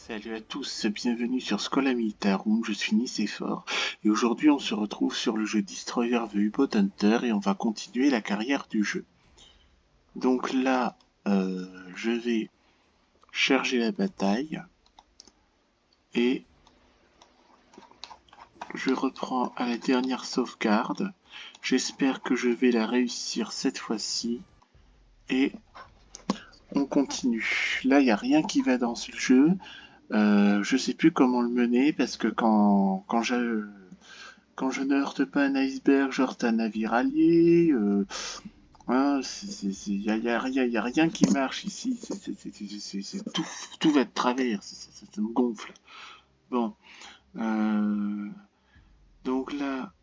Salut à tous, bienvenue sur Scolamitarum, je suis Nicéphore, et aujourd'hui on se retrouve sur le jeu Destroyer the U-Boat Hunter et on va continuer la carrière du jeu. Donc là, je vais charger la bataille, et je reprends à la dernière sauvegarde. J'espère que je vais la réussir cette fois-ci, et on continue. Là, il n'y a rien qui va dans ce jeu. Je sais plus comment le mener parce que quand je ne heurte pas un iceberg, je heurte un navire allié. Hein, y a rien qui marche ici. Tout va de travers. Ça me gonfle. Bon, donc là,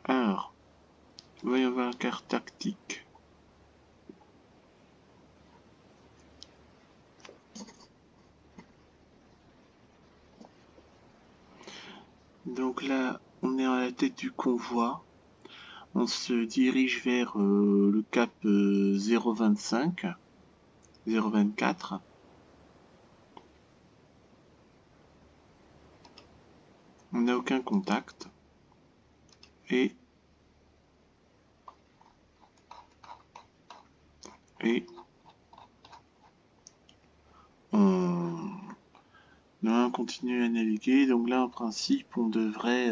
alors, il va y avoir une carte tactique. Donc là, on est à la tête du convoi. On se dirige vers le cap 025, 024. On n'a aucun contact. Et on continue à naviguer. Donc là, en principe, on devrait...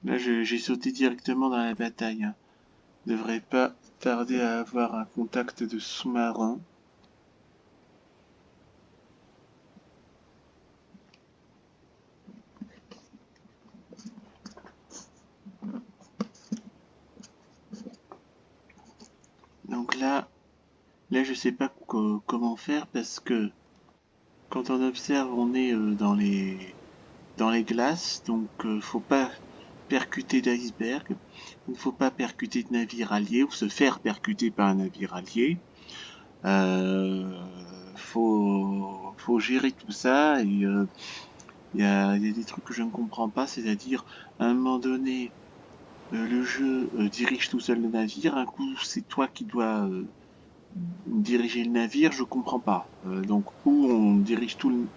Là, j'ai sauté directement dans la bataille. Hein. Devrait pas tarder à avoir un contact de sous-marin. Donc là, je sais pas comment faire parce que quand on observe, on est dans les glaces, donc faut pas percuter d'iceberg, il ne faut pas percuter de navire allié ou se faire percuter par un navire allié. Faut gérer tout ça et il y a des trucs que je ne comprends pas, c'est-à-dire à un moment donné le jeu dirige tout seul le navire, un coup c'est toi qui dois diriger le navire, je comprends pas. Donc ou on dirige tout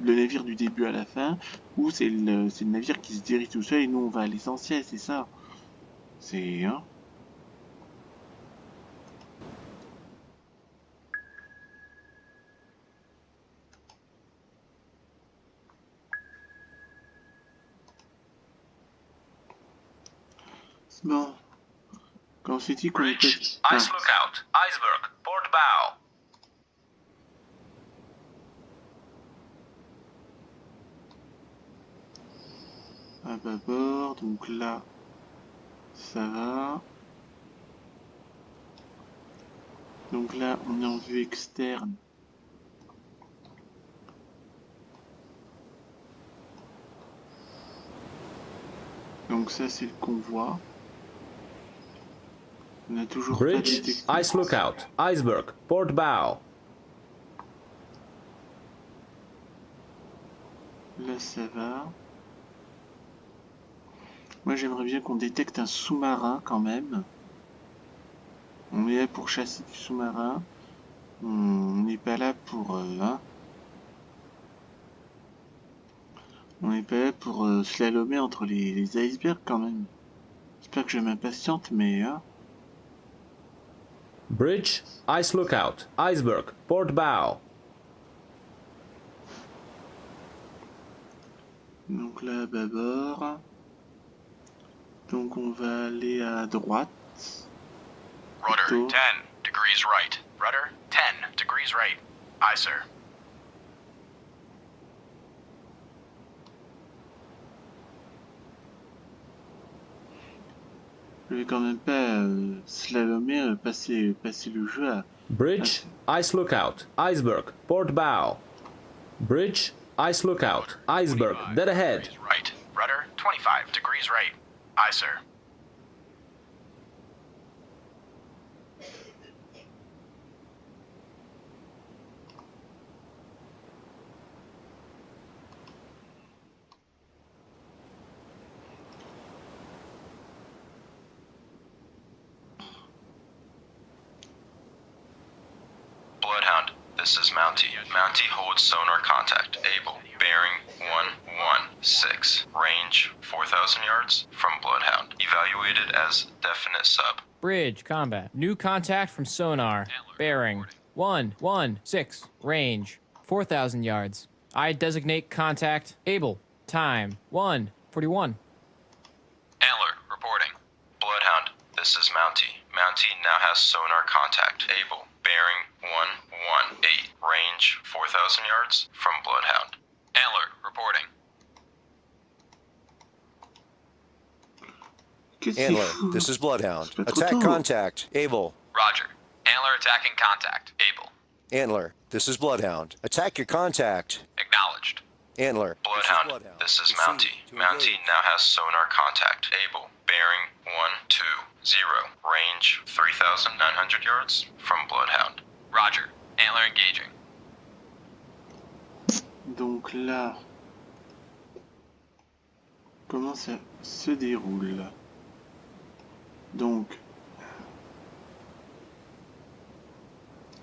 le navire du début à la fin, ou c'est le navire qui se dirige tout seul et nous on va à l'essentiel, c'est ça. C'est hein. Bon, quand on s'est dit qu'on était... Ice lookout, iceberg, port bow. À bâbord, donc là, ça va. Donc là, on est en vue externe. Donc ça, c'est le convoi. On n'a toujours pas Bridge, détecté. ice lookout, iceberg, port bow. Là, ça va. Moi, j'aimerais bien qu'on détecte un sous-marin quand même. On est là pour chasser du sous-marin. On n'est pas là pour... hein. On n'est pas là pour slalomer entre les icebergs quand même. J'espère que je m'impatiente, mais... Hein. Bridge, ice lookout, iceberg, port bow. Donc là, à bâbord. Donc on va aller à droite. Rudder, Plutôt. 10 degrees right. Rudder, 10 degrees right. Aye, sir. Je vais quand même pas slalomer, passer le jeu à... Bridge, ice lookout, iceberg, port bow. Bridge, ice lookout, iceberg, dead ahead. Right. Rudder, 25 degrees right. Aye, sir. this is Mountie. Mountie holds sonar contact. Able. Bearing 116. Range 4,000 yards from Bloodhound. Evaluated as definite sub. Bridge, combat. New contact from sonar. Bearing 116. Range 4,000 yards. I designate contact. Able. Time 1:41. Antler, reporting. Bloodhound, this is Mountie. Mountie now has sonar contact. Able. Bearing 118. Range 4,000 yards from Bloodhound. Antler, reporting. Antler, this is Bloodhound. C'est pas trop Attack tôt. contact. Able. Roger. Antler attacking contact. Able. Antler, this is Bloodhound. Attack your contact. Acknowledged. Antler, Bloodhound, this is Mountie. Mountie now has sonar contact. Able. Bearing 120. Range 3,900 yards from Bloodhound. Roger. Antler engaging. Donc là, comment ça se déroule? Donc,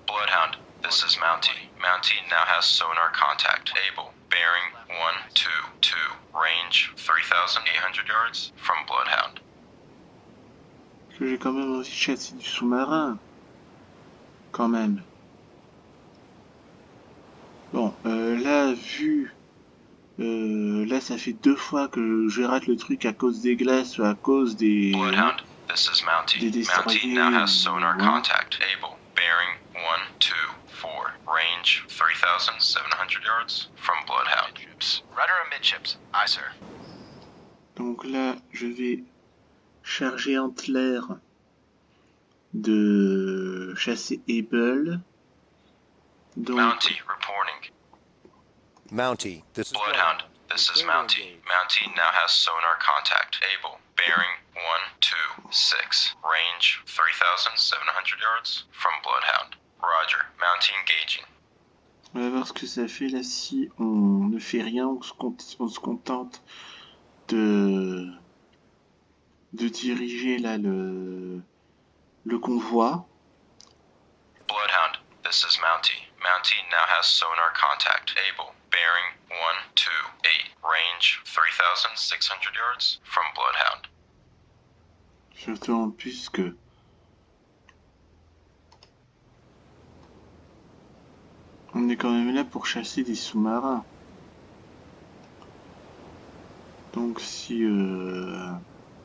Bloodhound, this is Mountie. Mountie now has sonar contact. Able. Bearing 122. Range 3,800 yards from Bloodhound. parce que j'ai quand même envie de chasser du sous-marin. Quand même. Bon, là, là, ça fait 2 fois que je rate le truc à cause des glaces ou à cause des... Bloodhound, this is Mountie. Des Mountie now has sonar destroyers, contact. Able. Bearing 124. Range 3,700 yards from Bloodhound. Rudder amidships. Aye, sir. Donc là, je vais charger Antler de chasser Able. Donc, Mountie reporting. Mountie, this is Bloodhound, this is Mountie. Mountie now has sonar contact. Able. Bearing 126. Range 3,700 yards from Bloodhound. Roger. Mountie engaging. on va voir ce que ça fait là si on ne fait rien, on se contente de diriger là le convoi. Bloodhound, this is Mountie. Mountie now has sonar contact. Able. Bearing 128. Range 3,600 yards from Bloodhound. Surtout en plus que on est quand même là pour chasser des sous-marins. Donc si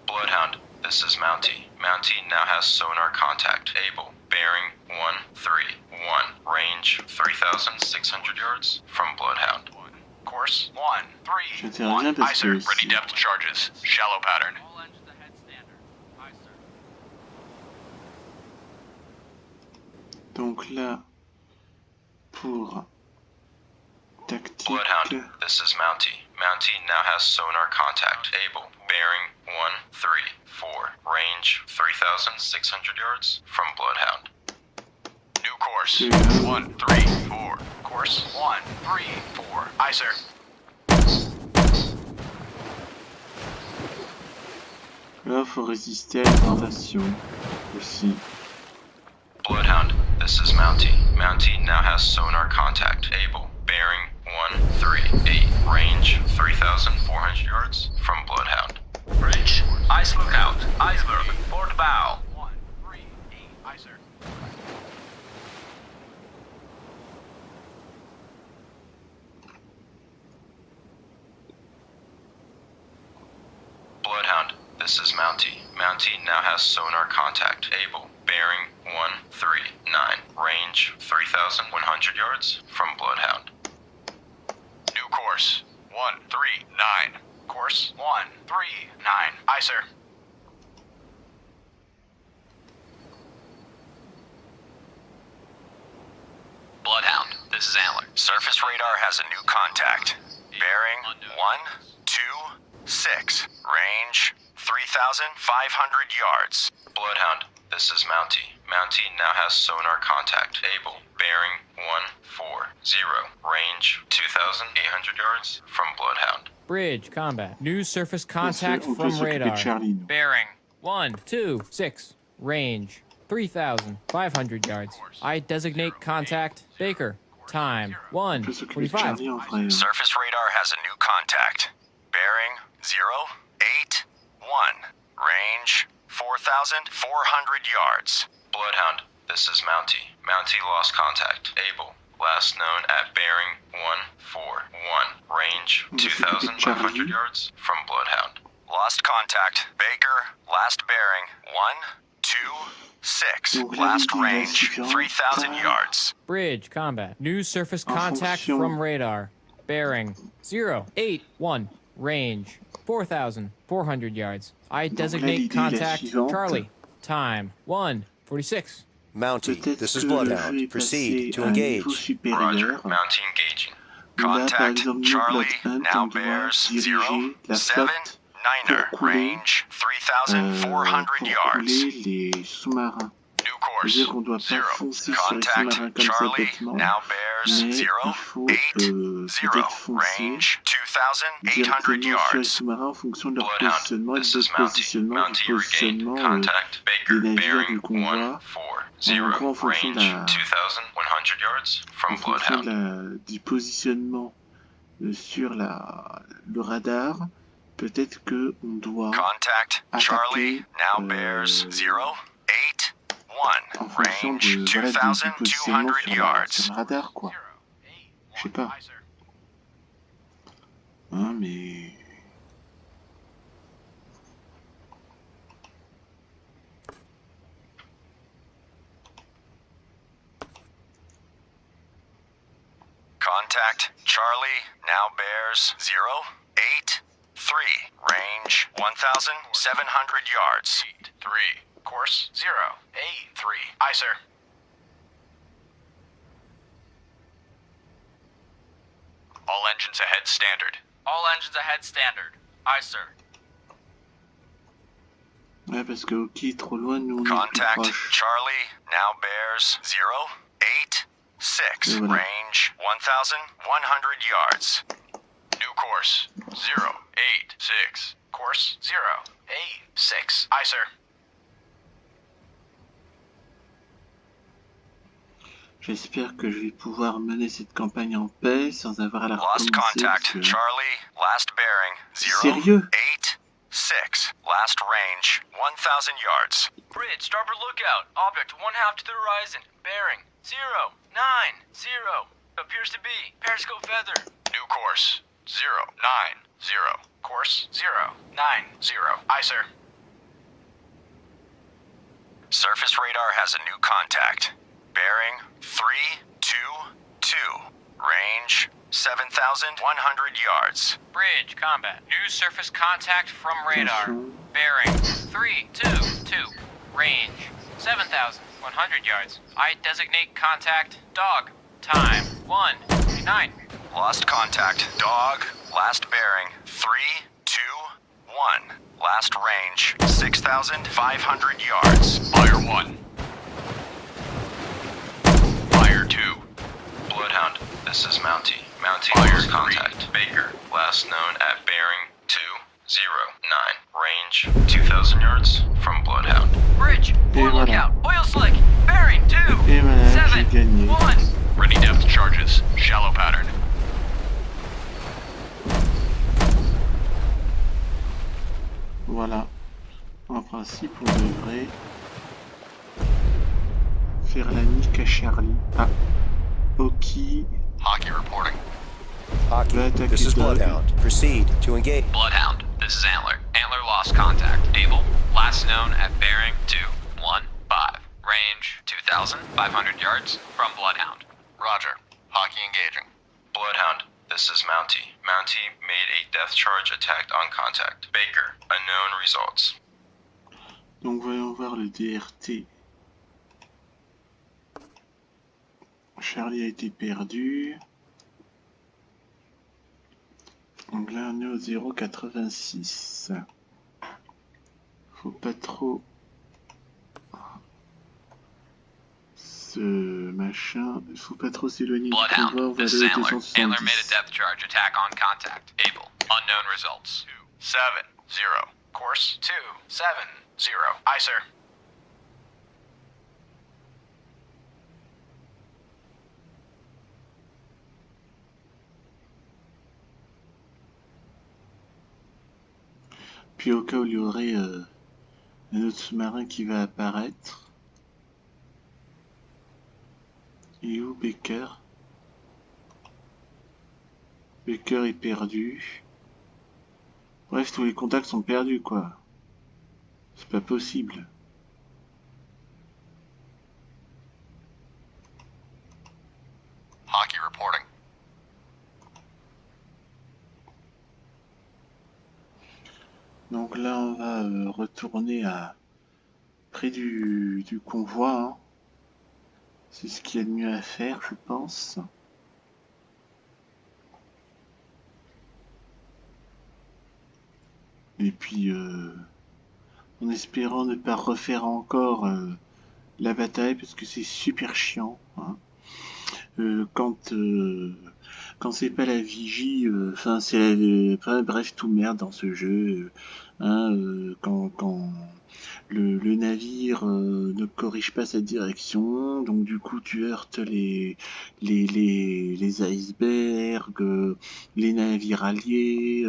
Bloodhound, this is Mountie. Mountie now has sonar contact. Able. Bearing 131. Range 3,600 yards from Bloodhound. Course 131. j'interviens parce Aye, sir. que Ready depth charges. Shallow pattern. donc là pour tactique. Bloodhound, this is Mountie. Mountie now has sonar contact. Able. Bearing 134. Range 3,600 yards from Bloodhound. New course. 134. Course 134. Aye, sir. Là, faut résister à la tentation aussi. Bloodhound, this is Mountie. Mountie now has sonar contact. Able. Bearing 138. Range 3,400 yards from Bloodhound. Bridge. Ice lookout. Iceberg. Port bow. 138. Aye, sir. Bloodhound, this is Mountie. Mountie now has sonar contact. Able. Bearing 139. Range 3,100 yards from Bloodhound. New course 139. Course 139. Aye, sir. Bloodhound, this is Antler. Surface radar has a new contact. Bearing 126. Range 3,500 yards. Bloodhound, this is Mountie. Mountie now has sonar contact. Able. Bearing 140. Range 2,800 yards from Bloodhound. Bridge, combat. New surface On contact peut from s'occuper de radar. Charlie, nous. Bearing. 126. Range 3,500 yards. I designate contact. Baker. Time, On peut s'occuper de 1:45. Charlie en vrai. Surface radar has a new contact. Bearing 081. Range 4,400 yards. Bloodhound, this is Mountie. Mountie lost contact. Able. Last known at bearing 141. Range On va s'occuper de 2,500 Charlie. yards from Bloodhound. Lost contact. Baker. Last bearing 126. Donc là, Last l'idée est la range suivante. 3,000 yards. Bridge, combat. New surface En contact fonction- from radar. Bearing 081. Range 4,400 yards. I designate l'idée est la contact suivante. Charlie. Time 1:46. Mountie, Peut-être this is que je vais Bloodhound. Proceed passer to à un niveau engage. Roger. supérieur. Mountie engaging. Là, par Contact exemple, nous, Charlie Blood Hunt, now on doit bears diriger la 079er. flotte pour couler, Range 3,400 pour yards. couler les sous-marins. New course. C'est-à-dire qu'on doit pas 0. foncer sur les Contact sous-marins comme ça Charlie bêtement, now bears mais il faut 080. peut-être foncer Range 2,800 directement sur les yards. sous-marins en fonction de leur Bloodhound, positionnement et this de is Mountie. positionnement Mountie du regained positionnement contact. Baker des navires bearing du convoi. 140. En gros, en fonction de Range la- 2,100 yards from en fonction Bloodhound. du positionnement sur le radar. Peut-être que on doit, Contact Charlie now bears 081. en fonction Range de, voilà, du positionnement 2,200 sur yards. le radar, quoi. Je sais pas. Hein, mais... Contact Charlie now bears 083. Range 1,700 yards. 3. Course 083. Aye, sir. All engines ahead standard. All engines ahead standard. Aye, sir. Ouais, parce que ok, trop loin, nous on est plus Contact proche. Charlie now bears 086. Et voilà. Range 1,100 yards. New course 086. Course 086. Aye, sir. J'espère que je vais pouvoir mener cette campagne en paix sans avoir à la Lost recommencer. Parce contact que... Charlie. Last bearing Sérieux? 086. Last range 1,000 yards. Bridge, starboard lookout. Object 1/2 to the horizon. Bearing 090. Appears to be periscope feather. New course 090. Course 090. Aye, sir. Surface radar has a new contact. Bearing 322. Range 7,100 yards. Bridge, combat. New surface contact from radar. Attention. Bearing 322. Range 7,100 yards. I designate contact dog. Time 1:29. Lost contact. Dog. Last bearing 321. Last range 6,500 yards. Fire 1. Fire 2. Bloodhound, this is Mountie. Mountie lost contact. Baker, last known at bearing 209. Range 2,000 yards from Bloodhound. Bridge, Et port voilà. lookout. Oil slick. Bearing 2 Et voilà, j'ai 7 gagné. 1. Ready depth charges. Shallow pattern. Voilà. En principe, on devrait faire la nique à Charlie. Ah. Ok. Hockey reporting. Hockey, Attaque this is dog. Bloodhound. Proceed to engage. Bloodhound, this is Antler. Antler lost contact. Able. Last known at bearing 215. Range 2,500 yards from Bloodhound. Roger. Hockey engaging. Bloodhound, this is Mountie. Mountie made a death charge attack on contact. Baker, unknown results. Donc voyons voir le DRT. Charlie a été perdu. Donc là on est au 0,86. Faut pas trop machin, faut pas trop s'éloigner du convoi, on Bloodhound, va this is aller au Antler. Antler made a 270. depth charge attack on contact. Able. Unknown results. 270. Course 270. Aye, sir. Puis au cas où il y aurait un autre sous-marin qui va apparaître. Et où Baker? Baker est perdu. Bref, tous les contacts sont perdus, quoi. C'est pas possible. Hockey reporting. Donc là, on va retourner près du convoi. Hein. C'est ce qu'il y a de mieux à faire, je pense. Et puis, en espérant ne pas refaire encore la bataille, parce que c'est super chiant. Hein. Quand c'est pas la vigie, enfin bref, tout merde dans ce jeu. Quand le navire ne corrige pas sa direction, donc du coup tu heurtes les icebergs, les navires alliés,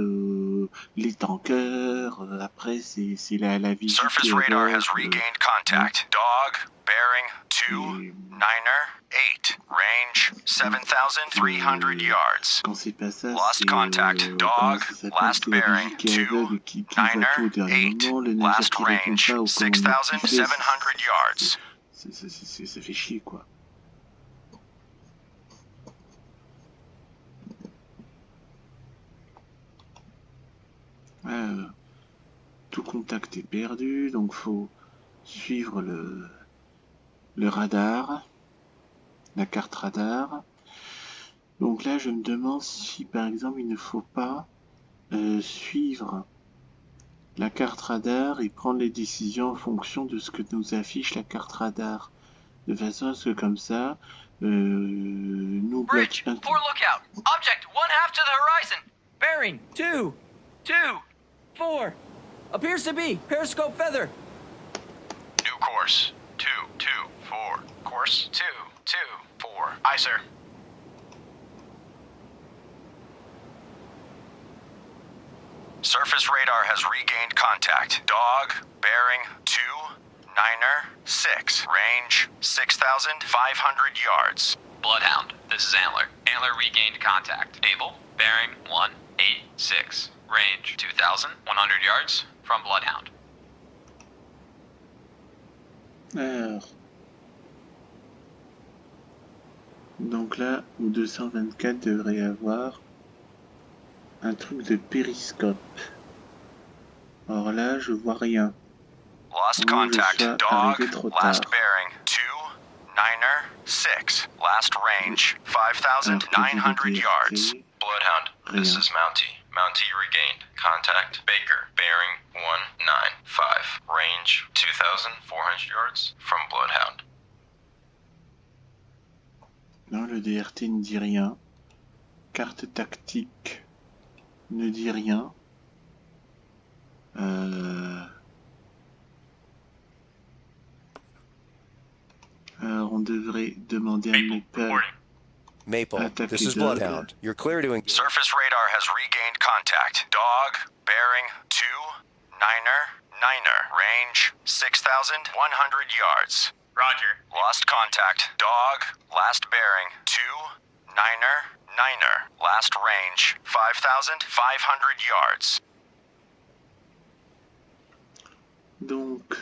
les tankers. Après c'est la vigie Surface qui radar révolte, has regained contact. Dog, bearing 2, et 9er, 8. Range 7,300 yards. quand c'est pas ça, Lost c'est contact. comment Dog, ça s'appelle, last c'est la bearing vigie qui est 2, aveugle qui voit tout au 9er, dernier 8. moment, le navire Last qui répond range pas au commandement qu'il fait, 6,700 yards. ça fait chier quoi. Tout contact est perdu, donc faut suivre le radar, la carte radar. Donc là, je me demande si par exemple il ne faut pas suivre la carte radar et prendre les décisions en fonction de ce que nous affiche la carte radar. De façon à ce que comme ça, nous Bridge, bloque. poor lookout. Object, 1/2 to the horizon. Bearing 2, 2, 4. Appears to be periscope feather. New course 2, 2, 4. Course 2, 2, 4. Aye, sir. Surface radar has regained contact. Dog, bearing 2, 9er, 6. Range 6,500 yards. Bloodhound, this is Antler. Antler regained contact. Able, bearing 186. Range 2,100 yards from Bloodhound. Alors. Donc là, où 224 devrait avoir un truc de périscope. Or là, je vois rien. Lost À moins que je contact. sois Dog, arrivé trop last tard. bearing 2, 9er, 6. Last range 5,900 yards. Bloodhound, this Rien. is Mountie. Mountie regained. Contact Baker, bearing 195. Range 2,400 yards from Bloodhound. Non, le DRT ne dit rien. Carte tactique ne dit rien. Alors on devrait demander à Maple. Maple, Attaque this les is dogs. Bloodhound. You're clear to engage. Surface radar has regained contact. Dog, bearing 2, 9er, 9er. Range 6,100 yards. Roger. Lost contact. Dog, last bearing 2, 9er, 9er. Last range 5,500 yards. Donc,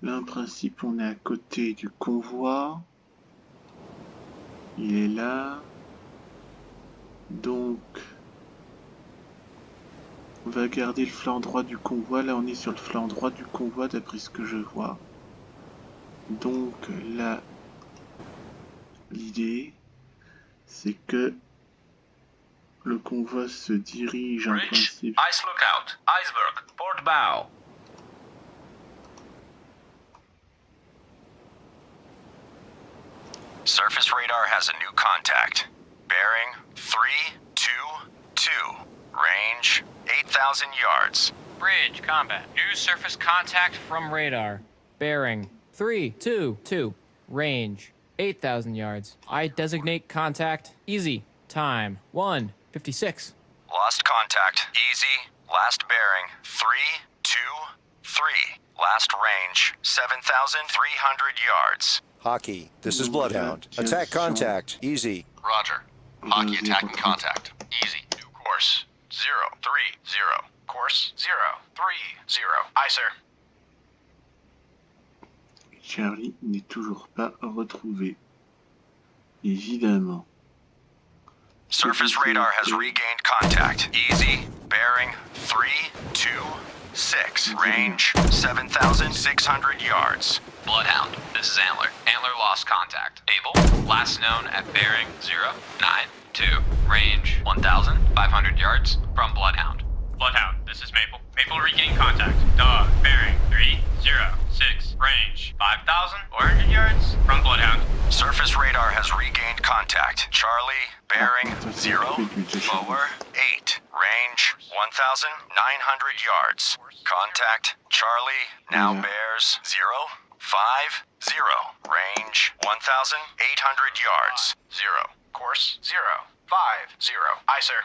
là en principe on est à côté du convoi. Il est là. Donc, on va garder le flanc droit du convoi. Là on est sur le flanc droit du convoi d'après ce que je vois. Donc là, l'idée, c'est que le convoi se dirige en Bridge, principe. ice lookout, iceberg, port bow. Surface radar has a new contact. Bearing 322. Range 8,000 yards. Bridge, combat. New surface contact from radar. Bearing 322. Range 8,000 yards. I designate contact easy. Time 1:56. Lost contact. Easy. Last bearing 323. Last range 7,300 yards. Hockey, this is Bloodhound. Attack contact. Easy. Roger. Hockey attacking contact. Easy. New course. 030. Course 030. Aye, sir. Charlie n'est toujours pas retrouvé. Évidemment. Surface radar has regained contact. Easy. Bearing 326. Range 7,600 yards. Bloodhound, this is Antler. Antler lost contact. Able, last known at bearing 092. Range 1,500 yards from Bloodhound. Bloodhound, this is Maple. Maple regain contact. Dog, bearing 306. Range 5,400 yards from Bloodhound. Surface radar has regained contact. Charlie, bearing 0, lower 8. Range 1,900 yards. Contact. Charlie now bears 050. Range 1,800 yards. 0. Course 050. Aye, sir.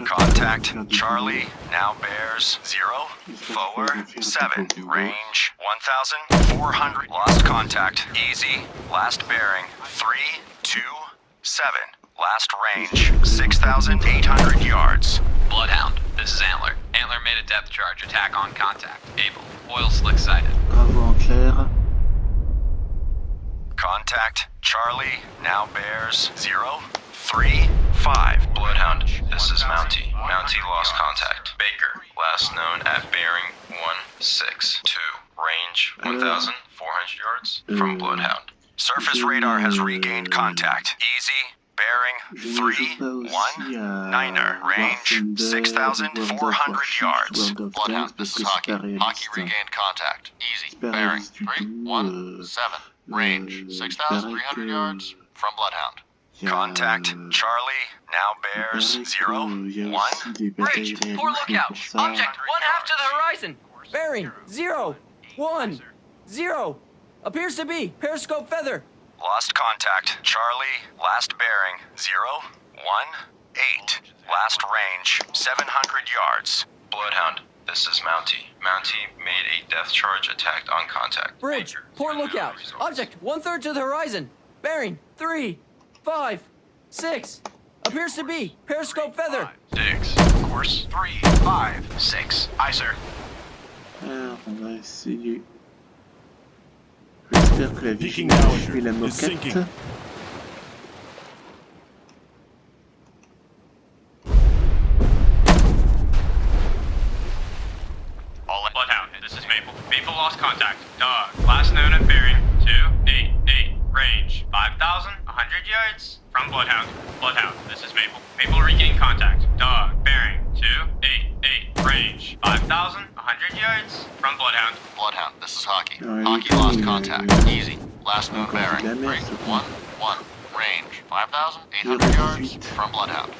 Contact. Charlie now bears 0, forward 7. Range 1,400. Lost contact. Easy. Last bearing 327. Last range 6,800 yards. Bloodhound, this is Antler. Antler made a depth charge attack on contact. Able, oil slick sighted. Bravo en clair. Contact. Charlie now bears 035. Bloodhound, this is Mountie. Mountie lost contact. Baker, last known at bearing 162. Range 1,400 yards from Bloodhound. Surface radar has regained contact. Easy. Bearing 319. Range 6,400 yards. Bloodhound, this is Hockey. Hockey regained contact. Easy. Bearing 317. Range 6,300 yards from Bloodhound. Contact. Charlie now bears 0, 1. Bridge, poor lookout. Object 1/2 to the horizon. Bearing 010. Appears to be periscope feather. Lost contact. Charlie, last bearing 018. Last range 700 yards. Bloodhound, this is Mountie. Mountie made a depth charge attack on contact. Bridge, poor lookout. Object 1/3 to the horizon. Bearing 356. Appears to be periscope feather. 6. Course 356. Aye, sir. Alors, on va essayer. J'espère que la Peaking vigilance Dowager suit la is moquette. sinking. All in Bloodhound, this is Maple. Maple lost contact. Dog, last known at bearing 288. Range 5,100 yards from Bloodhound. Bloodhound, this is Maple. Maple regain contact. Dog, bearing 288. Range 5,100 yards from Bloodhound. Bloodhound, this is Hockey. Ouais, Hockey il est lost con, contact. Easy. Last known Encore de la bearing. merde, Ring ce con. 1-1. Range 5,800 yards from Bloodhound.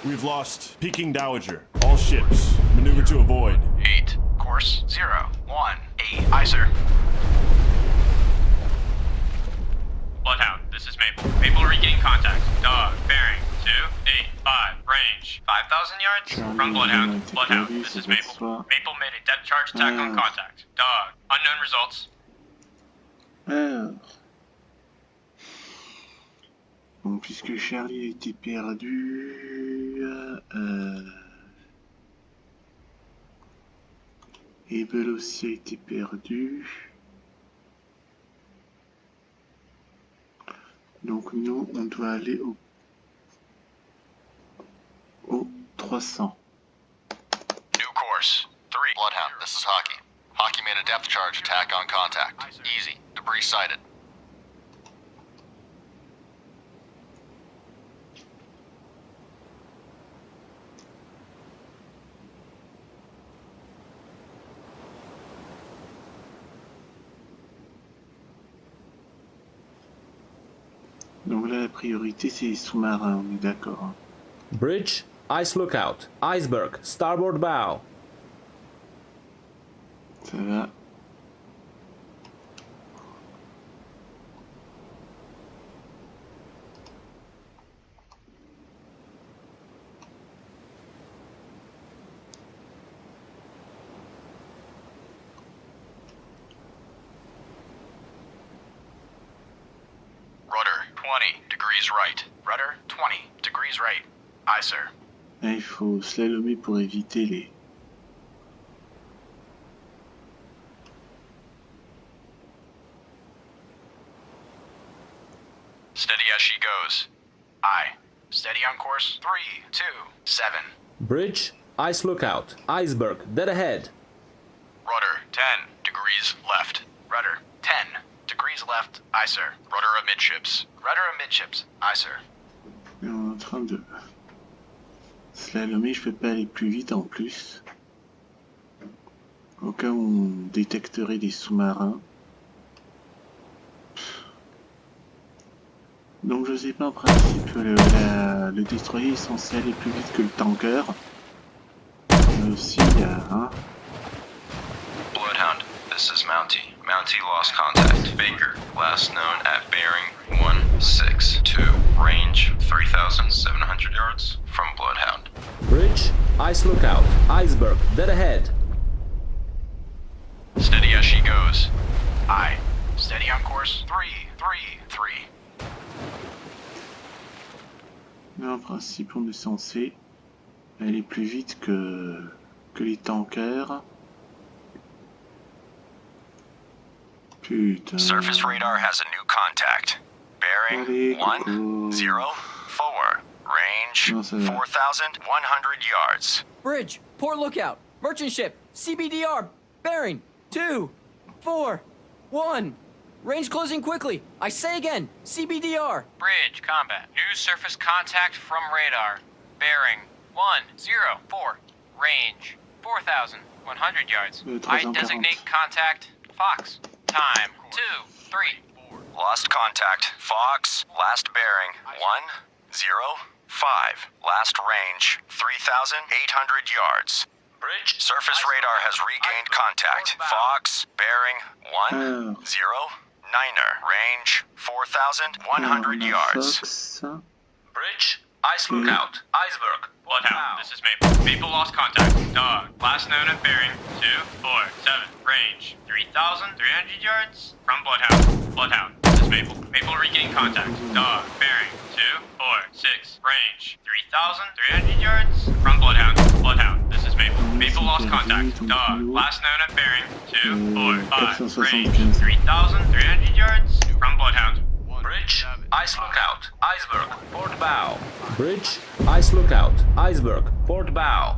We've lost Peking Dowager. All ships, maneuver to avoid. 8. Course 018. Aye, sir. Bloodhound, this is Maple. Maple regain contact. Dog, bearing 285. Range 5,000 yards from Bloodhound. Bloodhound, this is Maple. Maple made a depth charge attack on contact. Dog, unknown results. Alors. Bon, puisque Charlie a été perdu, Abel aussi a été perdu. Donc nous, on doit aller au 300. New course 3. Bloodhound, this is Hockey. Hockey made a depth charge attack on contact. Easy. Debris sighted. Donc là, la priorité, c'est les sous-marins, on est d'accord. Hein. Bridge, ice lookout. Iceberg, starboard bow. Ça va. 20 degrees right. Rudder 20 degrees right. Aye, sir. Là, il faut slalomer pour éviter les... Steady as she goes. Aye. Steady on course 3, 2, 7. Bridge, ice lookout, iceberg, dead ahead. Rudder 10 degrees left. Rudder 10 degrees left. Aye, sir. Rudder amidships. Rudder amidships. Aye, sir. On est en train de slalomer, je peux pas aller plus vite en plus. Au cas où on détecterait des sous-marins. Donc je sais pas, en principe le destroyer est censé aller plus vite que le tanker. Mais aussi il y a un... Bloodhound, this is Mountie. Mountie lost contact. Baker, last known at bearing 162. Range 3,700 yards from Bloodhound. Bridge, ice lookout, iceberg, dead ahead. Steady as she goes. Aye. Steady on course 3, 3, 3. Mais en principe on est censé aller plus vite que les tankers. Putain. Surface radar has a new contact. Bearing Allez, 104. Range Non, ça va. 4,100 yards. Bridge, port lookout, merchant ship, CBDR, bearing, 2, 4, 1. Range closing quickly. I say again, CBDR. Bridge, combat. New surface contact from radar. Bearing 104. Range 4,100 yards. I 340. designate contact Fox. Time 2, 3, 4. Lost contact. Fox. Last bearing 105. Last range 3,800 yards. Bridge. Surface radar has regained contact. Fox. Bearing 109er. Range 4,100 yards. Fox. Bridge, ice lookout, iceberg, Bloodhound, this is Maple. Maple lost contact. Dog. Last known at bearing 247. Range 3,300 yards from Bloodhound. Bloodhound, this is Maple. Maple regained contact. Dog. Bearing 246. Range 3,300 yards from Bloodhound. Bloodhound, this is Maple. Maple lost contact. Dog. Last known at bearing 245. Range 3,300 yards from Bloodhound. Bridge, ice lookout, iceberg, port bow. Bridge, ice lookout, iceberg, port bow.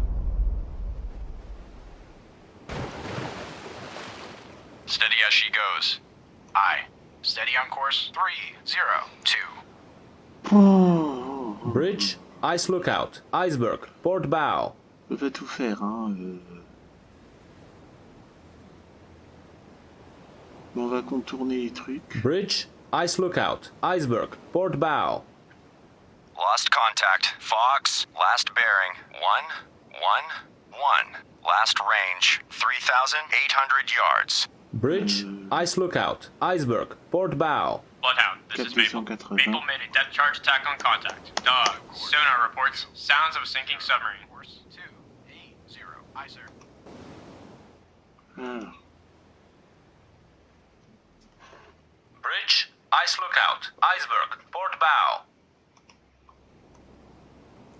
Steady as she goes. Aye. Steady on course 302. Oh, Bridge, ice lookout, iceberg, port bow. on peut pas tout faire, hein. On va contourner les trucs. Bridge, ice lookout, iceberg, port bow. Lost contact. Fox. Last bearing 111. Last range 3,800 yards. Bridge, ice lookout, iceberg, port bow. Bloodhound, this is Maple. 480. Maple made a depth charge attack on contact. Dog. Sonar reports sounds of a sinking submarine. Course 280. Aye, sir. Alors, Bridge, ice lookout, iceberg, port bow.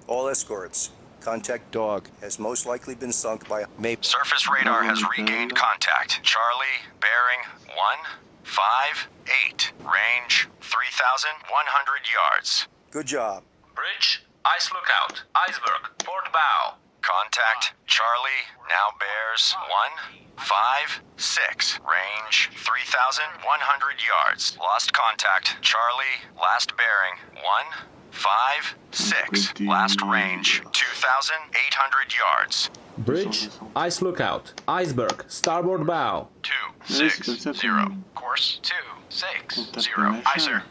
All escorts. Contact dog has most likely been sunk by Maple. Surface radar has regained contact. Charlie, bearing 158. Range 3,100 yards. Good job. Bridge, ice lookout, iceberg, port bow. Contact Charlie now bears 156. Range 3,100 yards. Lost contact Charlie. Last bearing 156. Last range 2,800 yards. Bridge, ice lookout, iceberg, starboard bow. 260. Course 260. Aye, sir.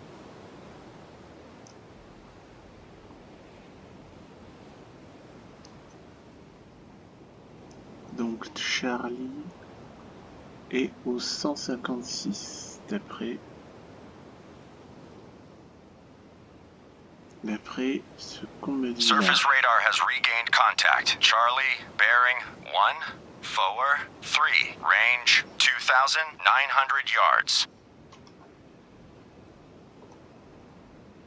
donc Charlie est au 156 d'après ce qu'on me dit là. Surface radar has regained contact. Charlie, bearing 143. Range 2,900 yards.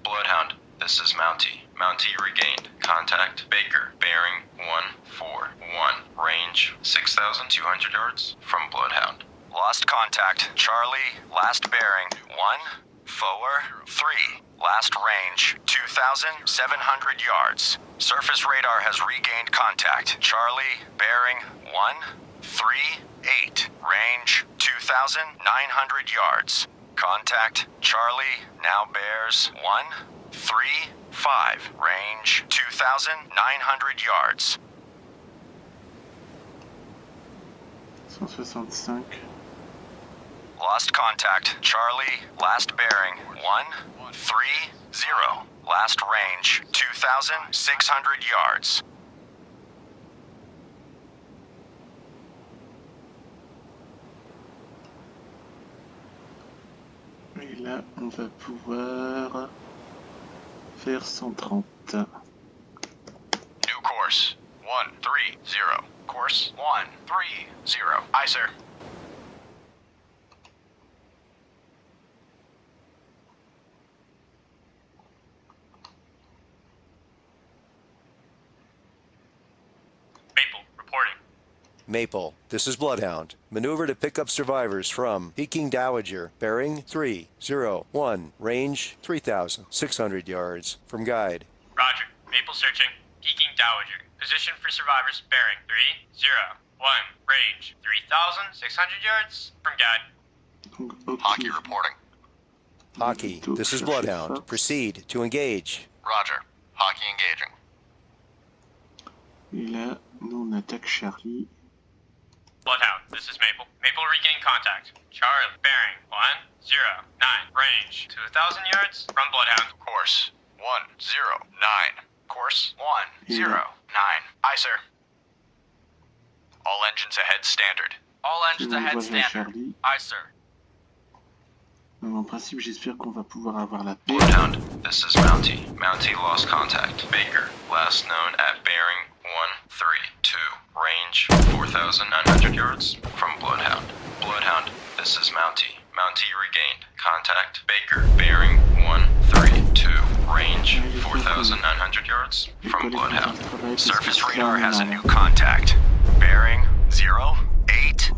Bloodhound, this is Mountie. Mountie regained contact. Baker, bearing 141. Range 6,200 yards from Bloodhound. Lost contact. Charlie, last bearing 143. Last range 2,700 yards. Surface radar has regained contact. Charlie, bearing 138. Range 2,900 yards. Contact. Charlie now bears 135. Range 2,900 yards. 165. Lost contact. Charlie, last bearing 130. Last range 2,600 yards. Et là, on va pouvoir faire 130. New course 130. Course 130. Aye, sir. Maple, reporting. Maple, this is Bloodhound. Maneuver to pick up survivors from Peking Dowager, bearing 301, range 3,600 yards from guide. Roger. Maple searching. Peking Dowager. Position for survivors bearing 301. Range 3,600 yards from guide. Donc, ok. Hockey reporting. Hockey, this is Bloodhound. Proceed to engage. Roger. Hockey engaging. Et là, nous on attaque Charlie. Bloodhound, this is Maple. Maple regain contact. Charlie, bearing 109. Range 2,000 yards from Bloodhound. Course 109. Course 109. Aye, sir. All engines ahead standard. All On engines ahead envoie vers standard. Charlie. Aye, sir. Donc, en principe, j'espère qu'on va pouvoir avoir la paix. Bloodhound, this is Mountie. Mountie lost contact. Baker, last known at bearing 132. Range 4,900 yards from Bloodhound. Bloodhound, this is Mountie. Mountie regained contact. Baker, bearing 132. Range 4,900 yards from Bloodhound. Surface radar has a new contact. Bearing 080.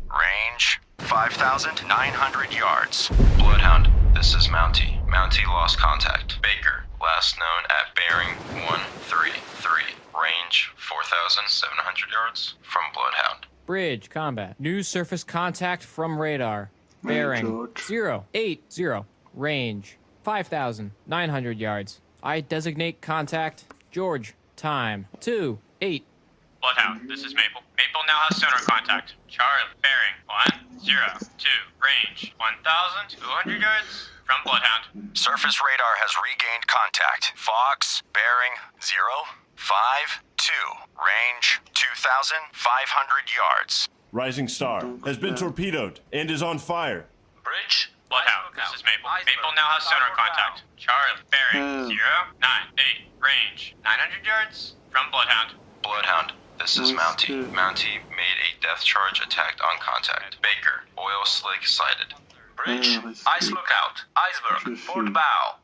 Range 5,900 yards. Bloodhound, this is Mountie. Mountie lost contact. Baker, last known at bearing 133. Range 4,700 yards from Bloodhound. Bridge, combat. New surface contact from radar. Bearing George. 080. Range 5,900 yards. I designate contact. George, time 2-8. Bloodhound, this is Maple. Maple now has sonar contact. Charlie, bearing 102. Range 1,200 yards from Bloodhound. Surface radar has regained contact. Fox, bearing 052. Range 2,500 yards. Rising Star has been torpedoed and is on fire. Bridge? Bloodhound, this is Maple. Maple now has sonar contact. Charlie, bearing 098. Range 900 yards from Bloodhound. Bloodhound, this is Mountie. Mountie made a death charge attack on contact. Baker, oil slick sighted. Bridge, ice lookout. Iceberg, port bow.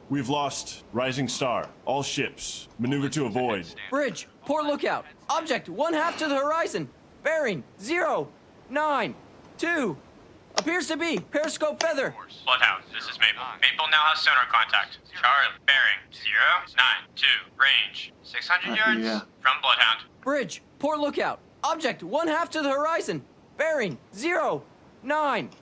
We've lost Rising Star. All ships, maneuver to avoid. Bridge, port lookout. Object 1/2 to the horizon. Bearing 092. Appears to be periscope feather. Bloodhound, this is Maple. Maple now has sonar contact. Charlie, bearing 092. Range 600 yards yeah. from Bloodhound. Bridge, port lookout. Object 1/2 to the horizon. Bearing 090.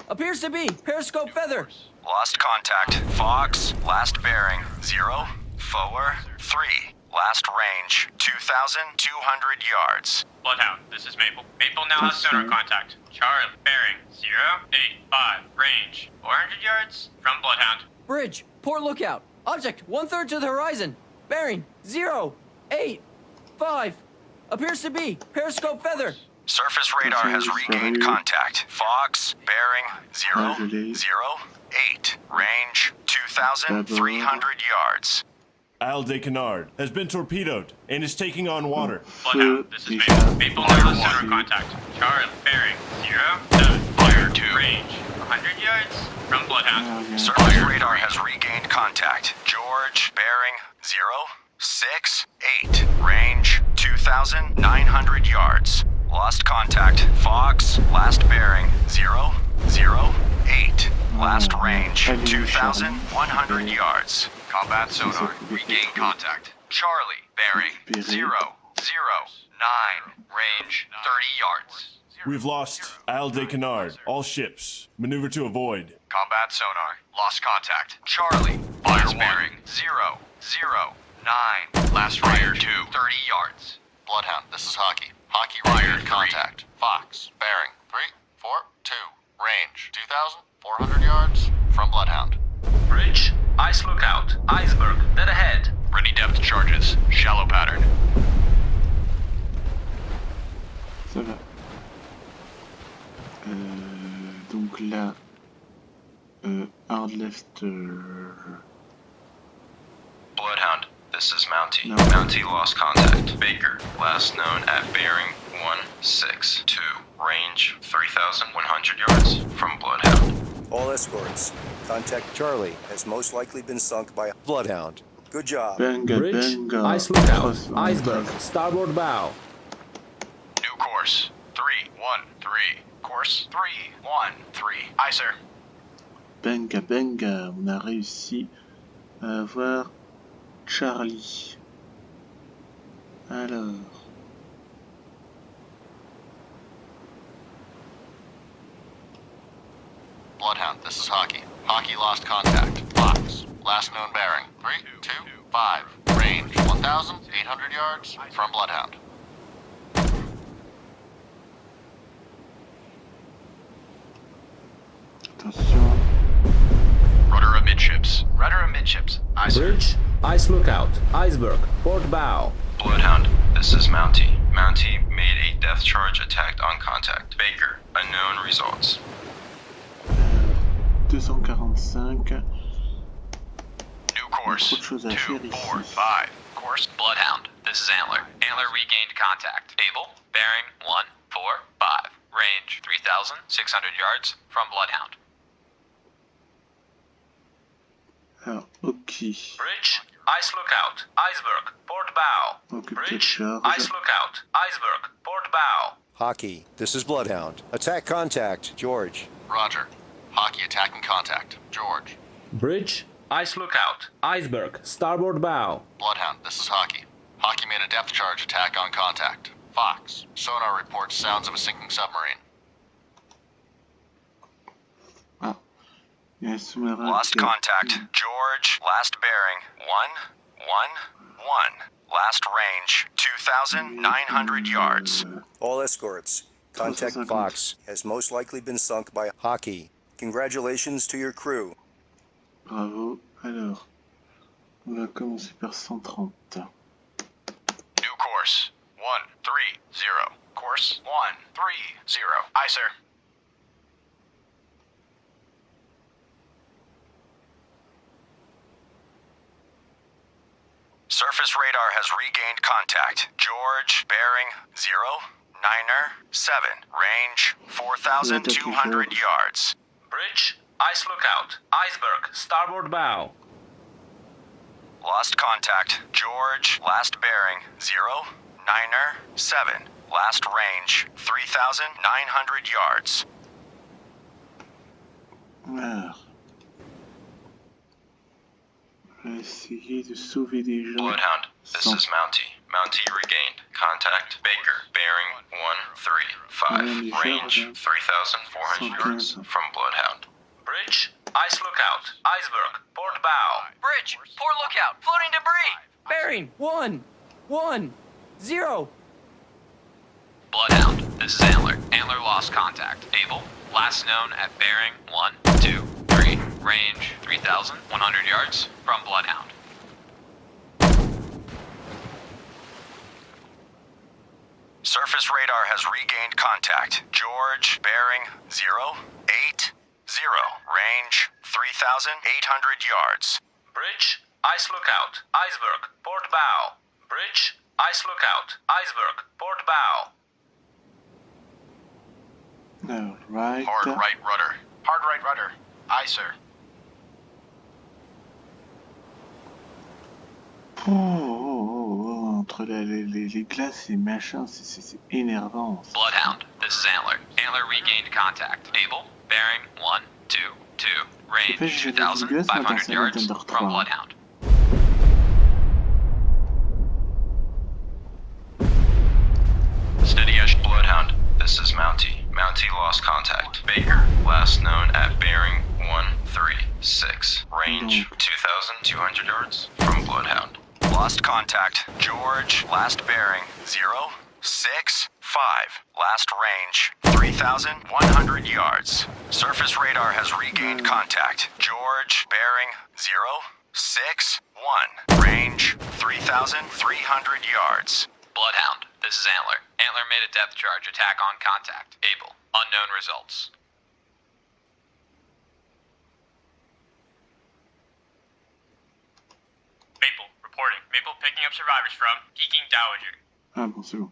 Appears to be periscope feather. Lost contact. Fox, last bearing 043. Last range 2,200 yards. Bloodhound, this is Maple. Maple now has sonar contact. Charlie, bearing 085. Range 400 yards from Bloodhound. Bridge, port lookout. Object 1/3 to the horizon. Bearing 085. Appears to be periscope feather. Surface radar has regained contact. Fox, bearing 008. Range 2,300 yards. Isle de Canard has been torpedoed and is taking on water. Bloodhound, this is Maple. Maple now has sonar contact. Charlie, bearing 07. 2. Range 100 yards from Bloodhound. Surface radar has regained contact. George, bearing 068. Range 2,900 yards. Lost contact. Fox, last bearing 008. Last range 2,100 yards. Combat sonar, regain contact. Charlie, bearing 009. Range 30 yards. We've lost Isle de Canard. All ships. Maneuver to avoid. Combat sonar, lost contact. Charlie, last bearing 009. Last range 30 yards. Bloodhound, this is Hockey. Hockey regained contact. Fox, bearing 342. Range 2,400 yards from Bloodhound. Bridge, ice lookout, iceberg, dead ahead. Ready depth charges. Shallow pattern. Ça va. Donc là, hard left. Bloodhound, this is Mountie. No. Mountie lost contact. Baker, last known at bearing 162. Range 3,100 yards from Bloodhound. All escorts. Contact Charlie has most likely been sunk by a Bloodhound. Good job. Benga, Bridge, benga. ice lookout, Heureusement, iceberg, starboard bow. New course 313. Course 313. Aye, sir. Benga, benga. On a réussi à avoir Charlie. Alors. Bloodhound, this is Hockey. Hockey lost contact. Fox, last known bearing 325. Range 1,800 yards from Bloodhound. Attention. Rudder amidships. Rudder amidships. Aye, sir. Bridge, ice lookout, iceberg, port bow. Bloodhound, this is Mountie. Mountie made a death charge attack on contact. Baker, unknown results. 245. New course Trop de choses à faire 245. Course Bloodhound, this is Antler. Antler regained contact. Able, bearing 145. Range 3,600 yards from Bloodhound. Alors, ok. Bridge, ice lookout, iceberg, port bow. Occupe tes Bridge, charges. ice lookout, iceberg, port bow. Hockey, this is Bloodhound. Attack contact, George. Roger. Hockey attacking contact. George. Bridge, ice lookout, iceberg, starboard bow. Bloodhound, this is Hockey. Hockey made a depth charge attack on contact. Fox, sonar reports sounds of a sinking submarine. Ah. Il y a un sous-marin Lost qui a- contact. George, last bearing 111. Last range 2,900 yards. All escorts. Contact 350. Fox has most likely been sunk by Hockey. Congratulations to your crew. Bravo. Alors, on va commencer par 130. New course 130. Course 130. Aye, sir. Surface radar has regained contact. George, bearing 097. Range 4,200 yards. Bridge, ice lookout, iceberg, starboard bow. Lost contact. George, last bearing 097. Last range 3,900 yards. Alors. On va essayer de sauver des gens. Bloodhound, this sans- is Mountie. Mountie regained contact. Baker, bearing 135. Range 3,400 yards from Bloodhound. Bridge, ice lookout, iceberg, port bow. Bridge, port lookout, floating debris. Bearing 110. Bloodhound, this is Antler. Antler lost contact. Able, last known at bearing 123. Range 3,100 yards from Bloodhound. Surface radar has regained contact. George, bearing 080. Range 3,800 yards. Bridge, ice lookout, iceberg, port bow. Bridge, ice lookout, iceberg, port bow. Right. Hard right rudder. Hard right rudder. Aye, sir. Entre les glaces et machin, c'est énervant. Bloodhound, this is Antler. Antler regained contact. Able, bearing 1, 2, 2, range j'ai fait du glace, moi, dans 2,500 yards Thunder from 3. Bloodhound. Steady as Bloodhound. This is Mountie. Mountie lost contact. Baker, last known at bearing 136. Range 2,200 yards from Bloodhound. Lost contact. George, last bearing 065. Last range 3,100 yards. Surface radar has regained contact. George, bearing 061. Range 3,300 yards. Bloodhound, this is Antler. Antler made a depth charge attack on contact. Able, unknown results. Maple, reporting. Maple picking up survivors from Peking Dowager. Ah bon, c'est bon.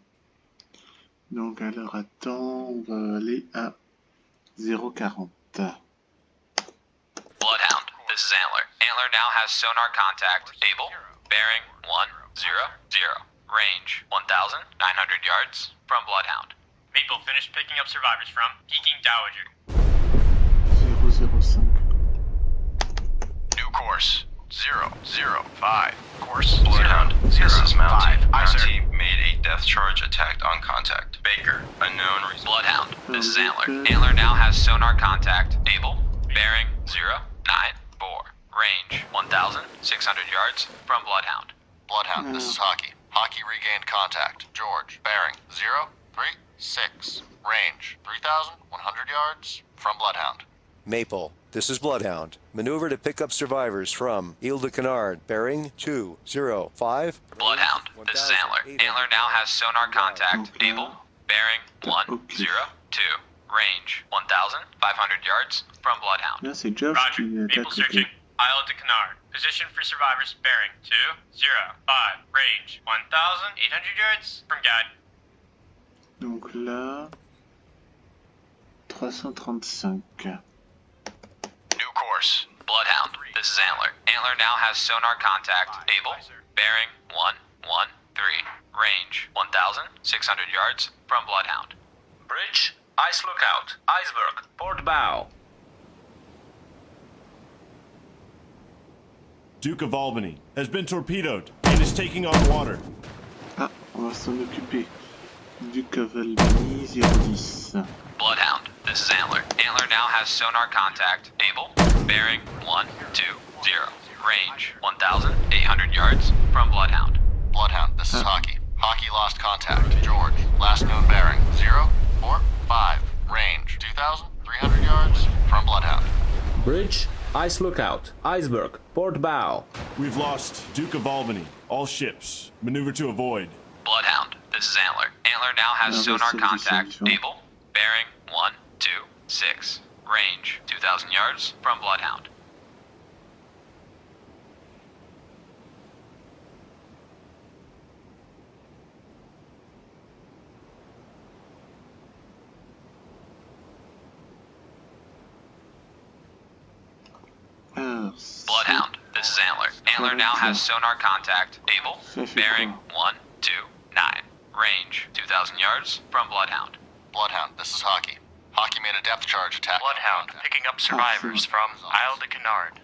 Donc alors attends, on va aller à 0,40. Bloodhound, this is Antler. Antler now has sonar contact. Able, bearing 100. Range 1,900 yards from Bloodhound. Maple finished picking up survivors from Peking Dowager. 0,05. New course 005. Course Bloodhound. This is Mountie. Mountie made a depth charge attack on contact. Baker, unknown result. Bloodhound, this is Antler. Antler now has sonar contact. Able, bearing 094. Range 1,600 yards from Bloodhound. Bloodhound, this is Hockey. Hockey regained contact. George, bearing 036. Range 3,100 yards from Bloodhound. Maple, this is Bloodhound. Maneuver to pick up survivors from Ile de Canard, bearing 205. Bloodhound, this is Antler. Antler now has sonar contact. Able, bearing 102. Range 1,500 yards from Bloodhound. Là, c'est Josh Roger, qui est à Maple côté. searching. Isle de Canard. Position for survivors bearing 205. Range 1,800 yards from guide. Donc là, 335. New course. Bloodhound, this is Antler. Antler now has sonar contact. Able, bearing 113. Range 1,600 yards from Bloodhound. Bridge, ice lookout, iceberg, port bow. Duke of Albany has been torpedoed and is taking on water. Ah, on va s'en occuper. Du Cavalbani 010. Bloodhound, this is Antler. Antler now has sonar contact. Able, bearing 120. Range 1,800 yards from Bloodhound. Bloodhound, this is Hockey. Hockey lost contact. George, last known bearing 045. Range 2,300 yards from Bloodhound. Bridge, ice lookout, iceberg, port bow. We've lost Duke of Albany. All ships. Maneuver to avoid. Bloodhound, this is Antler. Antler now has sonar contact. Able, bearing 126. Range 2,000 yards from Bloodhound. Bloodhound, this is Antler. Antler now has sonar contact. Able, bearing 129. Range 2,000 yards from Bloodhound. Bloodhound, this is Hockey. Hockey made a depth charge attack. Bloodhound, picking up survivors from Isle de Canard.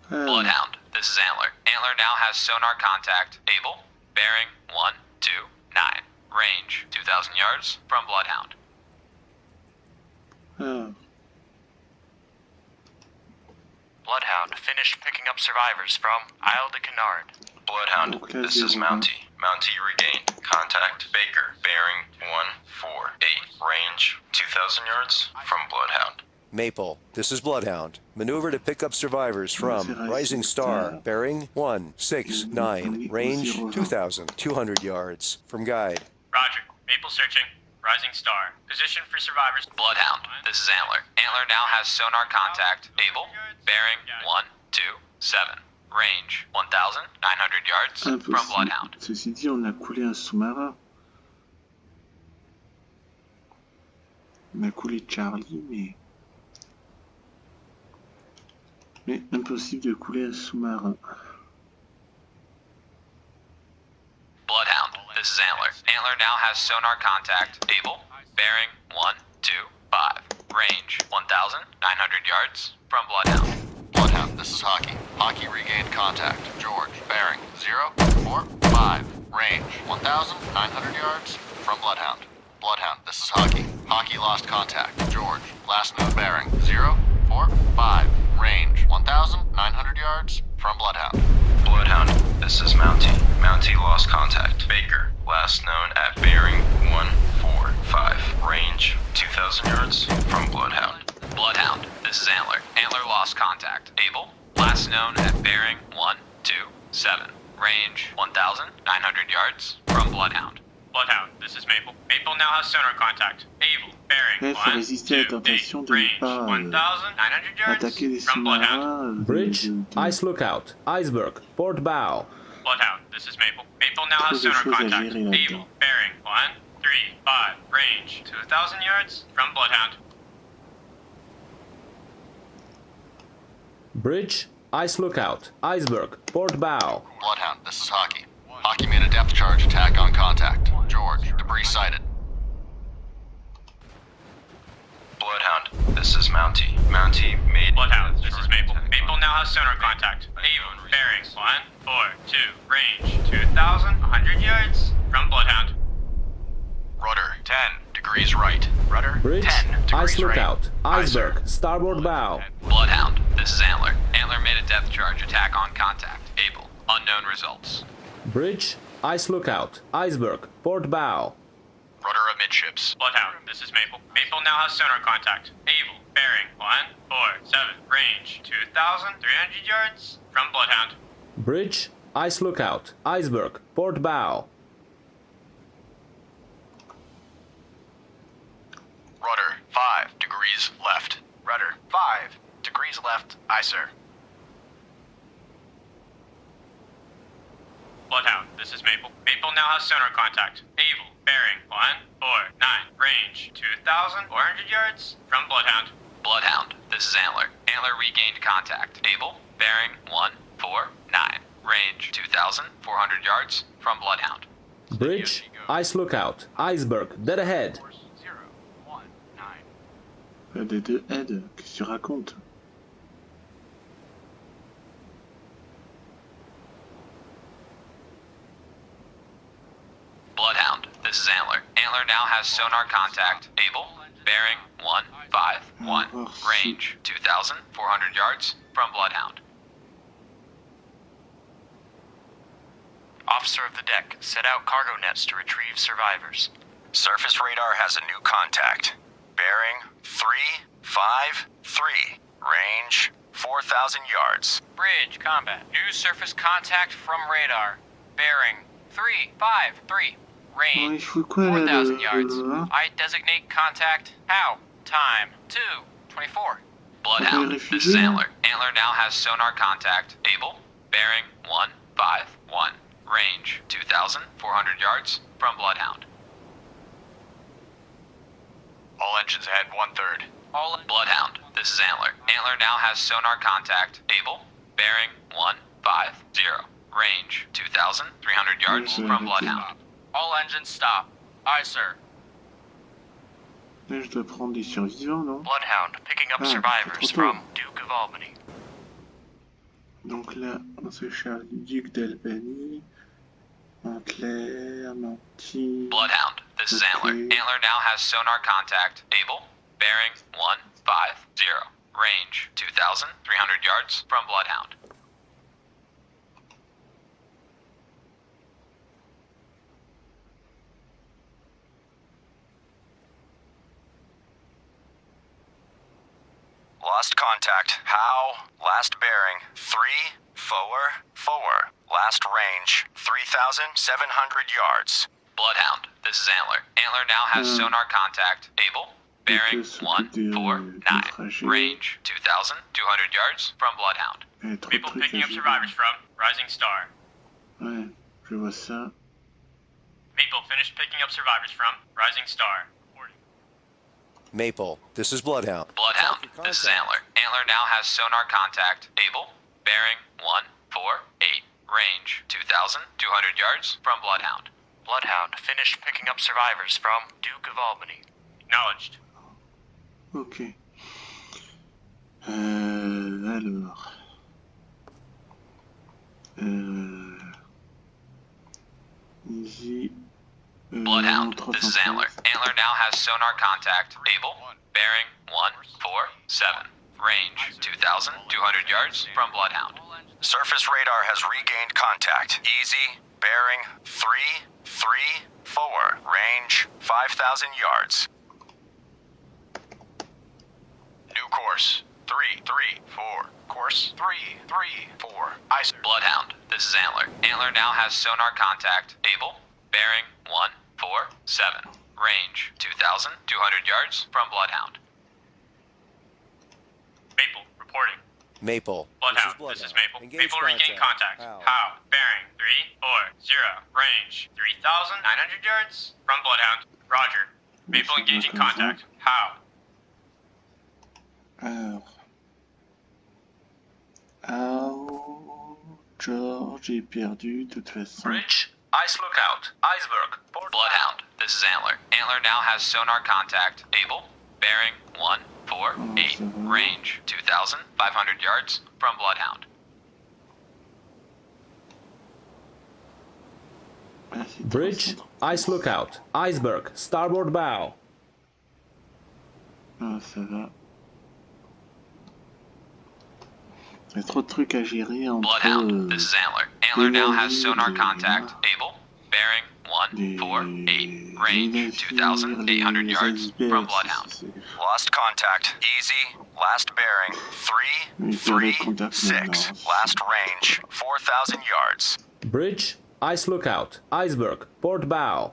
Bloodhound, this is Antler. Antler now has sonar contact. Able, bearing 129. Range 2,000 yards from Bloodhound. Bloodhound finished picking up survivors from Isle de Canard. Bloodhound, this is Mountie. Mountie regained contact. Baker, bearing 148. Range 2,000 yards from Bloodhound. Maple, this is Bloodhound. Maneuver to pick up survivors from Rising Star, bearing 169. Range 2,200 yards from guide. Roger. Maple searching. Rising Star. Position for survivors. Bloodhound, this is Antler. Antler now has sonar contact. Able, bearing 127. range 1,900 yards from Impossible. Bloodhound. Ceci dit, on a coulé un sous-marin. On a coulé Charlie, mais impossible de couler un sous-marin. Bloodhound, this is Antler. Antler now has sonar contact. Able, bearing 125, range 1,900 yards from Bloodhound. Bloodhound, this is Hockey. Hockey regained contact. George, bearing 045, range 1,900 yards from Bloodhound. Bloodhound, this is Hockey. Hockey lost contact. George, last known bearing 045, range 1,900 yards from Bloodhound. Bloodhound, this is Mountie. Mountie lost contact. Baker, last known at bearing 145, range 2,000 yards from Bloodhound. Bloodhound, this is Antler. Antler lost contact. Able, last known at bearing 127, range 1,900 yards from Bloodhound. Bloodhound, this is Maple. Maple now has sonar contact. Able, bearing Faut résister à la tentation 128, de ne range pas 1,900 yards attaquer les from Bloodhound. sous-marins. Bridge, ice lookout, iceberg, port bow. Bloodhound, this is Maple. Maple now Trop has de sonar choses à contact. gérer là-dedans. Able, bearing 135, range 2,000 yards from Bloodhound. Bridge, ice lookout, iceberg, port bow. Bloodhound, this is Hockey. Hockey made a depth charge attack on contact. George, debris sighted. Bloodhound, this is Mountie. Mountie made... Bloodhound, this is Maple. Maple now has sonar contact. Able, bearing 142, range 2,100 yards from Bloodhound. Rudder, 10 degrees right. Rudder, Bridge, 10 degrees ice right. lookout, iceberg, starboard bow. Bloodhound, this is Antler. Antler made a depth charge attack on contact. Able, unknown results. Bridge, ice lookout, iceberg, port bow. Rudder amidships. Bloodhound, this is Maple. Maple now has sonar contact. Able, bearing 147, range 2,300 yards from Bloodhound. Bridge, ice lookout, iceberg, port bow. Rudder, 5 degrees left. Rudder, 5 degrees left. Aye, sir. Bloodhound, this is Maple. Maple now has sonar contact. Able, bearing 149, range 2,400 yards from Bloodhound. Bloodhound, this is Antler. Antler regained contact. Able, bearing 149, range 2,400 yards from Bloodhound. Bridge, ice lookout, iceberg, dead ahead. Des deux aides, qu'est-ce que tu racontes? Bloodhound, this is Antler. Antler now has sonar contact. Able, bearing 151, range 2,400 yards from Bloodhound. Officer of the deck, set out cargo nets to retrieve survivors. Surface radar has a new contact. Bearing 353. Range 4,000 yards. Bridge, combat. New surface contact from radar. Bearing 353. Oh, il Range faut quoi là, 4,000 yards. hein? I designate contact. How? Time 2:24. Bloodhound, Okay, this is refugee. Antler. Antler now has sonar contact. Able, bearing 151, range 2,400 yards from Bloodhound. All engines ahead 1/3. All Bloodhound, this is Antler. Antler now has sonar contact. Able, bearing 150, range 2,300 yards Okay, from okay. Bloodhound. All engines stop. Aye, sir. Là, je dois prendre des survivants, non? Bloodhound, picking up Ah, survivors c'est trop tôt. from Duke of Albany. Donc là, on se charge du duc d'Albany, Antler, Manti. Bloodhound, this is Antler. Okay. Antler now has sonar contact. Able, bearing 150, range 2,300 yards from Bloodhound. Lost contact. How? Last bearing 344. Last range 3,700 yards. Bloodhound, this is Antler. Antler now has sonar contact. Able, bearing s'occupe des 149, naufragés. range 2,200 yards from Bloodhound. Trop de People trucs picking à up gérer. survivors from Rising Star. Ouais, je vois ça. Maple finished picking up survivors from Rising Star. Reporting. Maple, this is Bloodhound. Bloodhound, this is Antler. Antler now has sonar contact. Able, bearing 148. Range 2,200 yards from Bloodhound. Bloodhound finished picking up survivors from Duke of Albany. Acknowledged. Ok. Alors. Easy. Bloodhound, this is Antler. 315. Antler now has sonar contact. Able, bearing 147. Range 2,200 yards from Bloodhound. Surface radar has regained contact. Easy, bearing 334. Range 5,000 yards. New course 334. Course 334. Bloodhound, this is Antler. Antler now has sonar contact. Able, bearing 147. Range 2,200 yards from Bloodhound. Maple reporting. Maple, Bloodhound, this is Maple. Maple regained contact. How? Bearing 340. Range 3,900 yards from Bloodhound. Roger. Maple engaging contact. How? George, j'ai perdu de toute façon. Bridge, ice lookout, iceberg, Bloodhound, this is Antler. Antler now has sonar contact. Able, bearing 148. Range 2,500 yards from Bloodhound. Ah, c'est Bridge, 330. ice lookout, iceberg, starboard bow. Ah, ça va. Il y a trop de trucs à gérer entre Bloodhound, this is Antler. Antler now has sonar des- contact. Able, bearing 148. Range 2,800 yards from Bloodhound. Lost contact. Easy. Last bearing 336. Last range 4,000 yards. Bridge, ice lookout, iceberg, port bow.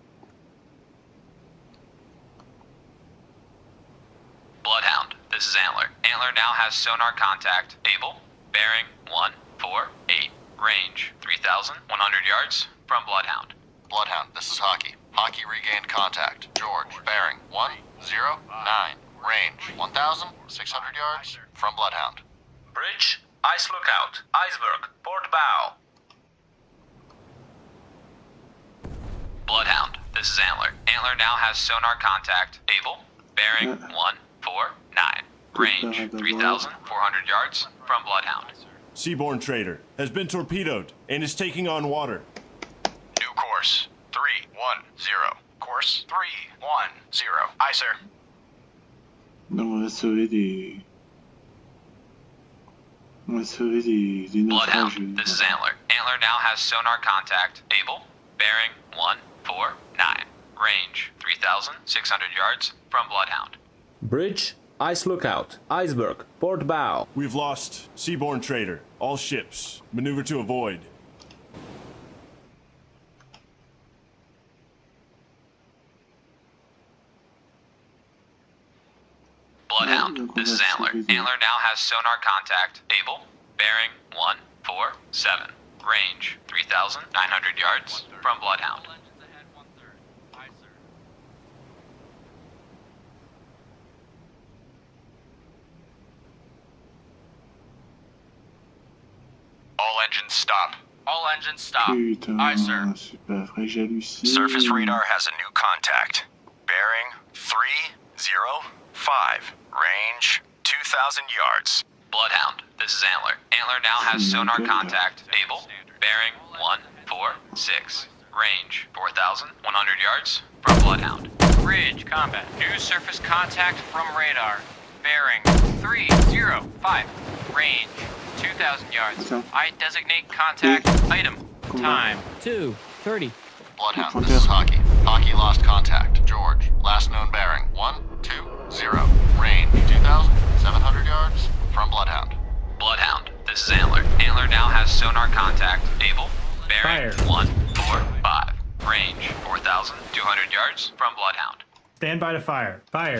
Bloodhound, this is Antler. Antler now has sonar contact. Able, bearing 148. Range 3,100 yards from Bloodhound. Bloodhound, this is Hockey. Hockey regained contact. George, bearing 109. Range 1,600 yards from Bloodhound. Bridge, ice lookout, iceberg, port bow. Bloodhound, this is Antler. Antler now has sonar contact. Able, bearing 149. Range 3,400 yards from Bloodhound. Seaborne trader has been torpedoed and is taking on water. New course 310. Course 310. Aye, sir. Donc on va sauver des... On va sauver des naufragés. Bloodhound, this is Antler. Antler now has sonar contact. Able, bearing 149. Range 3,600 yards from Bloodhound. Bridge, ice lookout, iceberg, port bow. We've lost Seaborne trader. All ships. Maneuver to avoid. Bloodhound, this is Antler. Antler now has sonar contact. Able, bearing 147. Range 3,900 yards from Bloodhound. All engines stop. All engines stop. Putain, Aye, sir. c'est pas vrai, j'hallucine. Surface radar has a new contact. Bearing 305. Range 2,000 yards. Bloodhound, this is Antler. Antler now has sonar contact. Able, bearing 146. Range 4,100 yards from Bloodhound. Bridge combat. New surface contact from radar. Bearing 305. Range 2,000 yards. So- I designate contact item. Time. 2:30. Bloodhound, this is Hockey. Hockey lost contact. George, last known bearing 120. Range 2,700 yards from Bloodhound. Bloodhound, this is Antler. Antler now has sonar contact. Able, bearing Fire. 145. Range 4,200 yards from Bloodhound. Stand by to fire. Fire.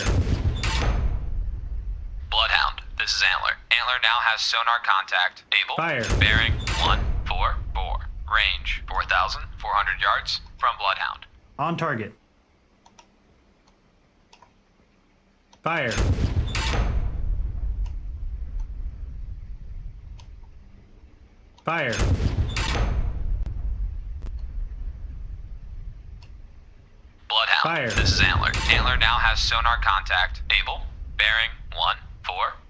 Bloodhound, this This is Antler. Antler now has sonar contact. Able. Fire. Bearing 144. Range 4,400 yards from Bloodhound. On target. Fire. Fire. Bloodhound. Fire. This is Antler. Antler now has sonar contact. Able. Bearing 143.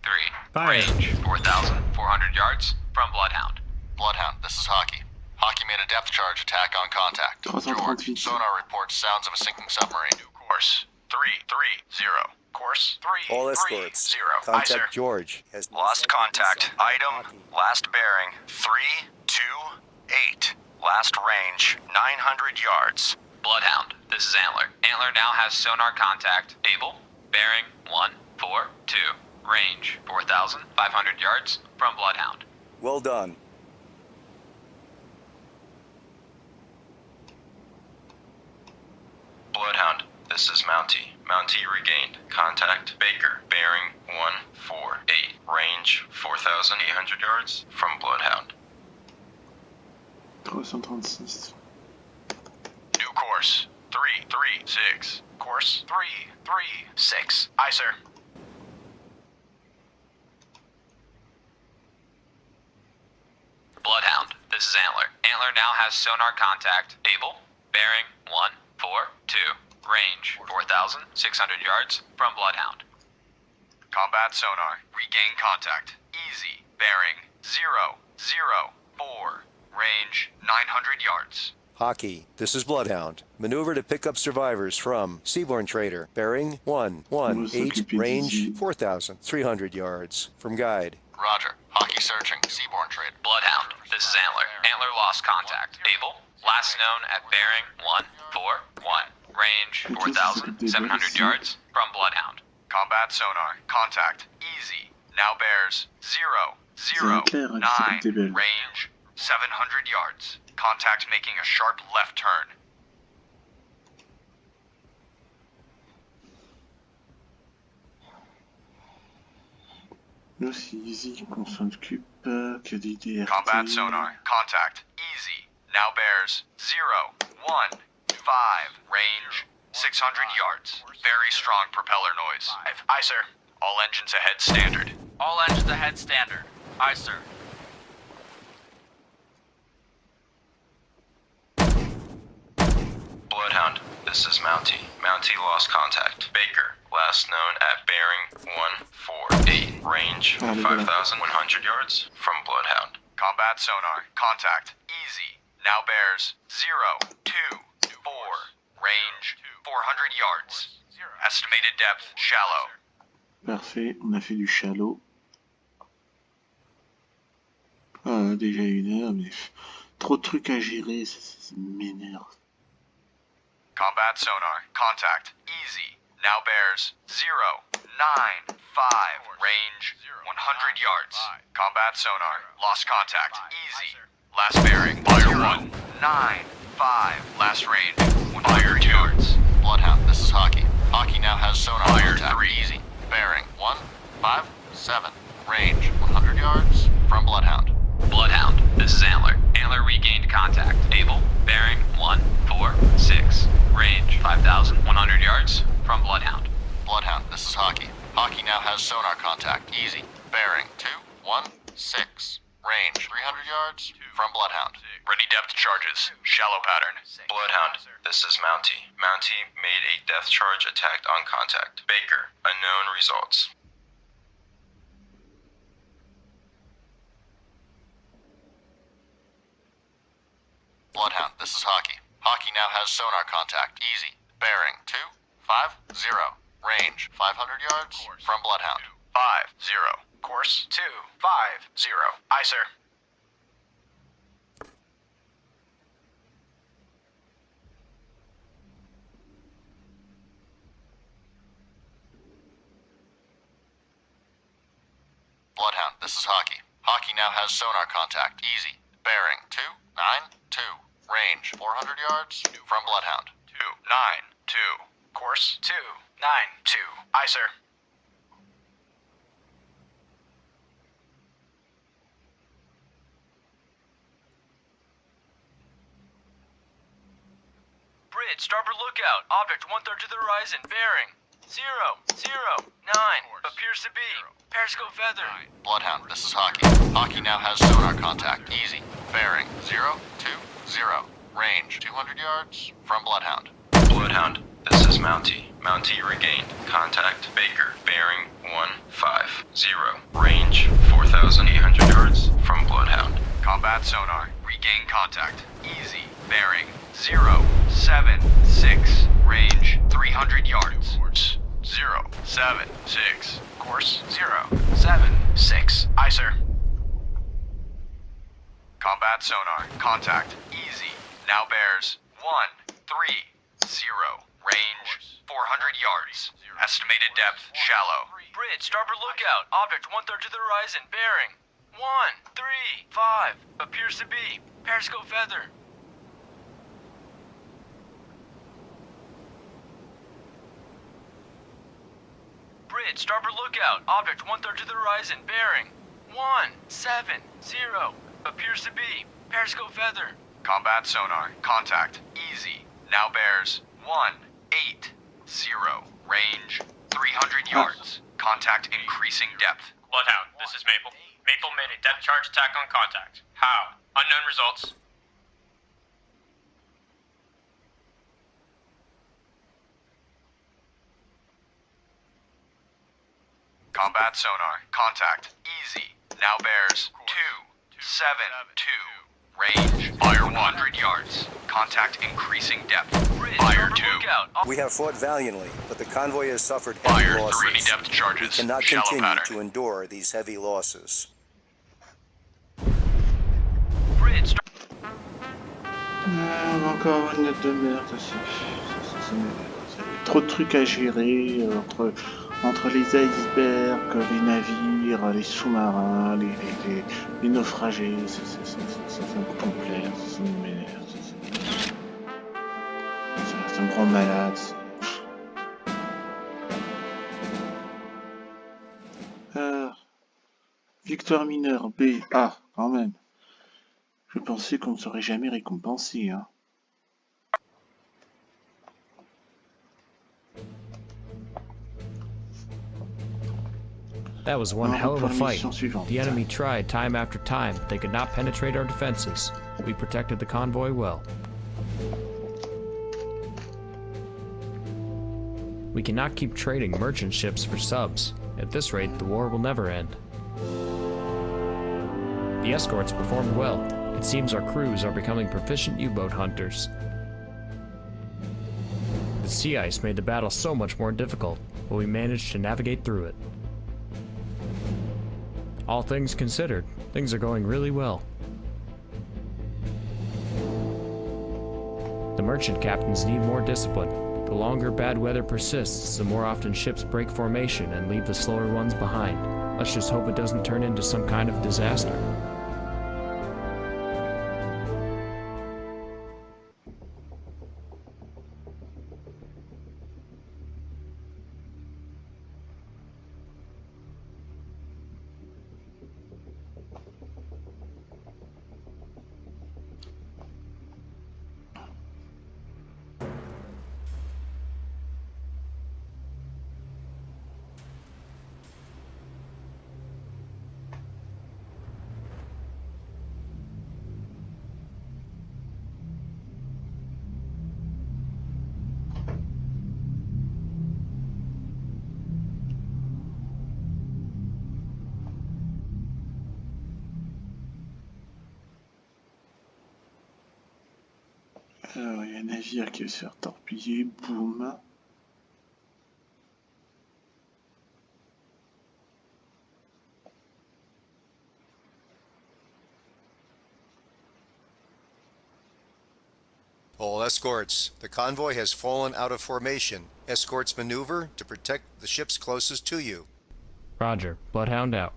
Fire. Range 4,400 yards from Bloodhound. Bloodhound, this is Hockey. Hockey made a depth charge attack on contact. 338. George, sonar reports sounds of a sinking submarine. New course 330. Course 330. All escorts. Contact George. Has Lost contact. Item. Last bearing 328. Last range 900 yards. Bloodhound. This is Antler. Antler now has sonar contact. Able. Bearing 142. Range 4,500 yards from Bloodhound. Well done. Bloodhound, this is Mountie. Mountie regained. Contact Baker. Bearing 148. Range 4,800 yards from Bloodhound. 336. New course 336. Course 336. Aye, sir. Bloodhound. This is Antler. Antler now has sonar contact. Able. Bearing 142. Range 4,600 yards from Bloodhound. Combat sonar. Regain contact. Easy. Bearing 004. Range 900 yards. Hockey, this is Bloodhound. Maneuver to pick up survivors from Seaborne Trader. Bearing 118. Range 4,300 yards from Guide. Roger. Hockey searching. Seaborne trade. Bloodhound. This is Antler. Antler lost contact. Able. Last known at bearing 141. Range 4,700 yards from Bloodhound. Combat sonar. Contact. Easy. Now bears 009. Range 700 yards. Contact making a sharp left turn. Nous, c'est easy qu'on s'en occupe, que des DRT. Combat sonar. Contact. Easy. Now bears 015. Range 600 yards. Very strong propeller noise. Aye, sir. All engines ahead standard. All engines ahead standard. Aye, sir. Bloodhound, this is Mountie. Mountie lost contact. Baker, last known at bearing 148. Range 5,100 yards from Bloodhound. Combat sonar. Contact. Easy. Now bears 024. Range 400 yards. Estimated depth shallow. Parfait, on a fait du shallow. Ah, déjà 1 heure, mais trop de trucs à gérer, ça m'énerve. Combat sonar. Contact. Easy. Now bears 095. Range 100 yards. Combat sonar. Lost contact. Easy. Last bearing. Fire 195. Last range 100 yards. Bloodhound, this is Hockey. Hockey now has sonar Fire contact. 3. Easy. Bearing 157. Range 100 yards from Bloodhound. Bloodhound. This is Antler. Antler regained contact. Able. Bearing 146. Range 5,100 yards from Bloodhound. Bloodhound, this is Hockey. Hockey now has sonar contact. Easy. Bearing 216. Range 300 yards from Bloodhound. Ready depth charges. Shallow pattern. Bloodhound, this is Mountie. Mountie made a depth charge attack on contact. Baker, unknown results. Bloodhound, this is Hockey. Hockey now has sonar contact. Easy. Bearing 250. Range 500 yards from Bloodhound. 50. Course 250. Aye, sir. Bloodhound, this is Hockey. Hockey now has sonar contact. Easy. Bearing 292. Range 400 yards from Bloodhound. 292. Course 292. Aye, sir. Bridge, starboard lookout. Object 1/3 to the horizon. Bearing 009. Appears to be. Periscope feather. Bloodhound, this is Hockey. Hockey now has sonar contact. Easy. Bearing 020. Range 200 yards from Bloodhound. Bloodhound, this is Mountie. Mountie regained contact. Baker, bearing 150. Range 4,800 yards from Bloodhound. Combat sonar. Regain contact. Easy. Bearing 076. Range 300 yards. 076. Course 076. Aye, sir. Combat sonar. Contact. Easy. Now bears 130. Range 400 yards. Estimated depth shallow. Bridge, starboard lookout. Object 1/3 to the horizon. Bearing 135. Appears to be. Periscope feather. Bridge, starboard lookout. Object 1/3 to the horizon. Bearing 170. Appears to be. Periscope feather. Combat sonar. Contact. Easy. Now bears 180. Range 300 yards. Contact increasing depth. Bloodhound, this is Maple. Maple made a depth charge attack on contact. How? Unknown results. Combat sonar. Contact. Easy. Now bears 272. Range 100 yards. Contact increasing depth. Bridge, Fire starboard 2. lookout. We have fought valiantly, but the convoy has suffered heavy Fire 3. losses. Depth We charges. cannot Shallow continue pattern. to endure these heavy losses. Bridge, Encore une note de merde. Trop de trucs à gérer entre les icebergs, les navires, les sous-marins, les naufragés. Ça me complaire, ça m'énerve. Ça me rend malade. Victoire mineure B. Ah, quand même. Je pensais qu'on ne serait jamais récompensé, hein. That was one hell of a Pour la fight. mission suivante. The enemy tried time after time, but they could not penetrate our defenses. We protected the convoy well. We cannot keep trading merchant ships for subs. At this rate, the war will never end. The escorts performed well. It seems our crews are becoming proficient U-boat hunters. The sea ice made the battle so much more difficult, but we managed to navigate through it. All things considered, things are going really well. The merchant captains need more discipline. The longer bad weather persists, the more often ships break formation and leave the slower ones behind. Let's just hope it doesn't turn into some kind of disaster. Alors, il y a un navire qui va se faire torpiller, boum. All escorts, the convoy has fallen out of formation. Escorts maneuver to protect the ships closest to you. Roger, Bloodhound out.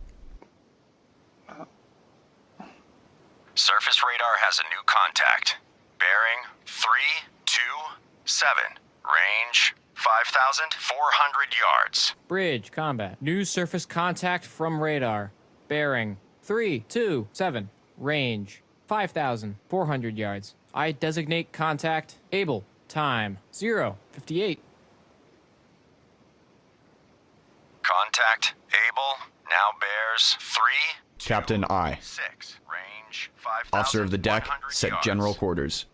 Surface radar has a new contact. Bearing 327. Range 5,400 yards. Bridge, combat. New surface contact from radar. Bearing 327. Range 5,400 yards. I designate contact. Able. Time 0:58. Contact. Able. Now bears 3. Captain I. 6. Range 5,100 Officer of the deck, set yards. general quarters.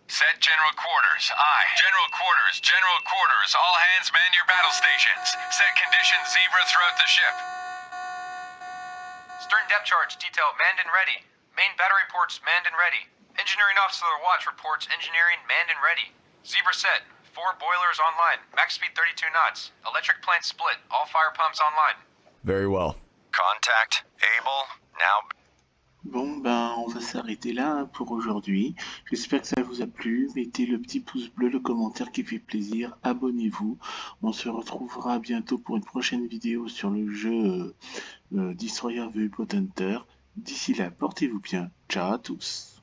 Set general quarters. Aye. General quarters. General quarters. All hands man your battle stations. Set conditions zebra throughout the ship. Stern depth charge detail manned and ready. Main battery ports manned and ready. Engineering officer watch reports engineering manned and ready. Zebra set. 4 boilers online. Max speed 32 knots. Electric plant split. All fire pumps online. Very well. Contact. Able. Now. Bon, ben, on va s'arrêter là pour aujourd'hui. J'espère que ça vous a plu. Mettez le petit pouce bleu, le commentaire qui fait plaisir. Abonnez-vous. On se retrouvera bientôt pour une prochaine vidéo sur le jeu Destroyer the U-Boat Hunter. D'ici là, portez-vous bien. Ciao à tous.